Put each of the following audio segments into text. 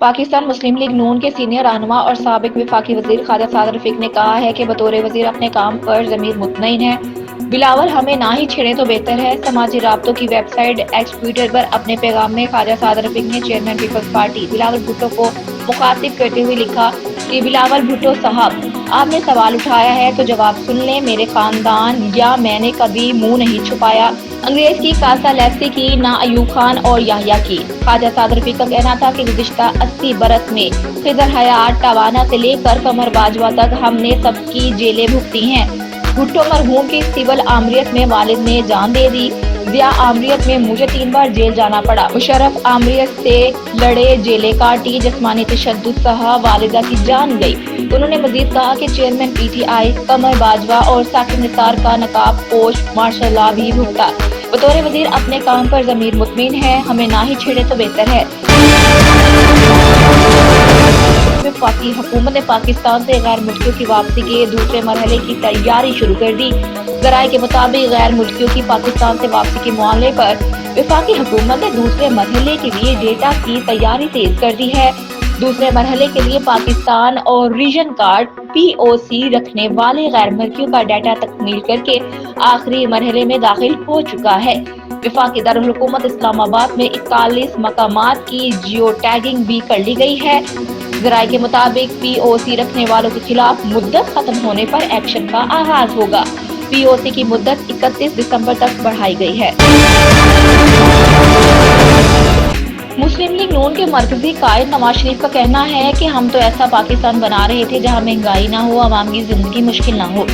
پاکستان مسلم league نون کے senior رہنما اور سابق وفاقی وزیر خواجہ سعد رفیق نے کہا ہے کہ بطور وزیر اپنے کام پر ضمیر مطمئن ہے۔ بلاول ہمیں نہ ہی چھیڑے تو بہتر ہے۔ سماجی رابطوں کی ویب سائٹ ایکس ٹویٹر پر اپنے پیغام میں خواجہ سعد رفیق نے chairman peoples party Bilawal Bhutto کو مخاطب کرتے ہوئے لکھا کہ بلاول بھٹو صاحب، آپ نے سوال اٹھایا ہے تو جواب سن لیں۔ میرے خاندان یا میں نے کبھی منہ نہیں چھپایا۔ انگریز کی کاسا لیسی کی، نہ ایوب خان اور یحییٰ کی۔ خواجہ سعد رفیق کا کہنا تھا کہ گزشتہ 80 برس میں خضر حیات ٹوانا سے لے کر قمر باجوہ تک ہم نے سب کی جیلیں بھگتی ہیں۔ بھٹو مرحوم کی سول آمریت میں والد نے جان دے دی، ضیاء آمریت میں مجھے 3 بار جیل جانا پڑا، مشرف آمریت سے لڑے جیلیں کاٹی، جسمانی تشدد سہا، والدہ کی جان گئی۔ انہوں نے مزید کہا کہ chairman P T I Qamar Bajwa اور ثاقب نثار کا نقاب پوش مارشل لا بھی بھگتا۔ بطور وزیر اپنے کام پر ضمیر مطمئن ہے، ہمیں نہ ہی چھیڑے تو بہتر ہے۔ وفاقی حکومت نے پاکستان سے غیر ملکیوں کی واپسی کے دوسرے مرحلے کی تیاری شروع کر دی۔ ذرائع کے مطابق غیر ملکیوں کی پاکستان سے واپسی کے معاملے پر وفاقی حکومت نے دوسرے مرحلے کے لیے ڈیٹا کی تیاری تیز کر دی ہے۔ دوسرے مرحلے کے لیے پاکستان اور ریجن کارڈ پی او سی رکھنے والے غیر ملکیوں کا ڈیٹا تکمیل کر کے آخری مرحلے میں داخل ہو چکا ہے۔ وفاقی دارالحکومت اسلام آباد میں 41 مقامات کی جیو ٹیگنگ بھی کر لی گئی ہے۔ ذرائع کے مطابق پی او سی رکھنے والوں کے خلاف مدت ختم ہونے پر ایکشن کا آغاز ہوگا۔ پی او سی کی مدت 31 دسمبر تک بڑھائی گئی ہے۔ مسلم لیگ نون کے مرکزی قائد نواز شریف کا کہنا ہے کہ ہم تو ایسا پاکستان بنا رہے تھے جہاں مہنگائی نہ ہو، عوام کی زندگی مشکل نہ ہو۔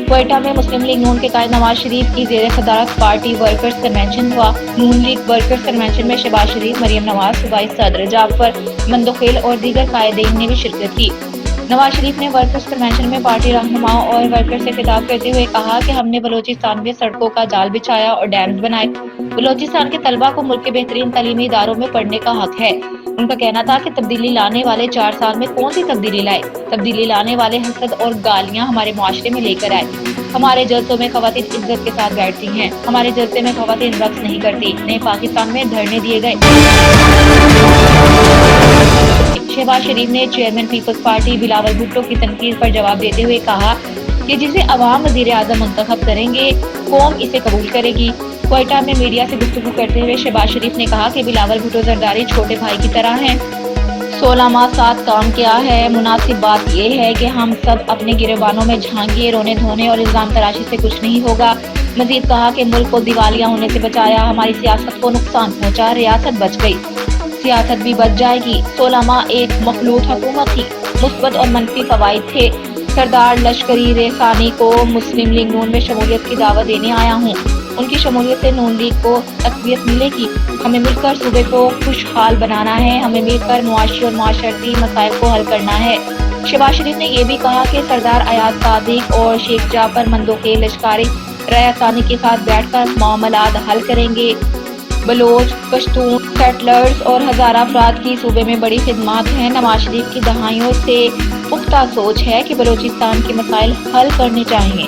کوئٹہ میں مسلم لیگ نون کے قائد نواز شریف کی زیر صدارت پارٹی ورکرز کنونشن ہوا۔ نون لیگ ورکرز کنونشن میں شہباز شریف، مریم نواز، صوبائی صدر جعفر مندوخیل اور دیگر قائدین نے بھی شرکت کی۔ نواز شریف نے ورکرز کنونشن میں پارٹی رہنماؤں اور ورکرز سے خطاب کرتے ہوئے کہا کہ ہم نے بلوچستان میں سڑکوں کا جال بچھایا اور ڈیمز بنائے۔ بلوچستان کے طلبہ کو ملک کے بہترین تعلیمی اداروں میں پڑھنے کا حق ہے۔ ان کا کہنا تھا کہ تبدیلی لانے والے 4 سال میں کون سی تبدیلی لائے؟ تبدیلی لانے والے حسد اور گالیاں ہمارے معاشرے میں لے کر آئے۔ ہمارے جلسوں میں خواتین عزت کے ساتھ بیٹھتی ہیں، ہمارے جلسے میں خواتین رقص نہیں کرتی۔ نئے پاکستان میں دھرنے دیے گئے۔ شہباز شریف نے chairman peoples party Bilawal Bhutto کی تنقید پر جواب دیتے ہوئے کہا کہ جسے عوام وزیر اعظم منتخب کریں گے، قوم اسے قبول کرے گی۔ کوئٹہ میں میڈیا سے گفتگو کرتے ہوئے شہباز شریف نے کہا کہ بلاول بھٹو زرداری چھوٹے بھائی کی طرح ہیں۔ 16 ماہ ساتھ کام کیا ہے۔ مناسب بات یہ ہے کہ ہم سب اپنے گریبانوں میں جھانکیے، رونے دھونے اور الزام تراشی سے کچھ نہیں ہوگا۔ مزید کہا کہ ملک کو دیوالیہ ہونے سے بچایا، ہماری سیاست کو نقصان پہنچا، ریاست بچ گئی، سیاست بھی بچ جائے گی۔ 16 ماہ ایک مخلوط حکومت تھی، مثبت اور منفی فوائد تھے۔ سردار لشکری ریحانی کو مسلم لیگ نون میں شمولیت کی دعوت دینے آیا ہوں۔ ان کی شمولیت سے نون لیگ کو تقویت ملے گی۔ ہمیں مل کر صوبے کو خوشحال بنانا ہے، ہمیں مل کر معاشی اور معاشرتی مسائل کو حل کرنا ہے۔ شہباز شریف نے یہ بھی کہا کہ سردار ایاز صادق اور شیخ جعفر مندوخیل لشکری ریحانی کے ساتھ بیٹھ کر معاملات حل کریں گے۔ بلوچ، پشتون، سیٹلرز اور ہزارہ افراد کی صوبے میں بڑی خدمات ہیں۔ نواز شریف کی دہائیوں سے پختہ سوچ ہے کہ بلوچستان کے مسائل حل کرنے چاہیے۔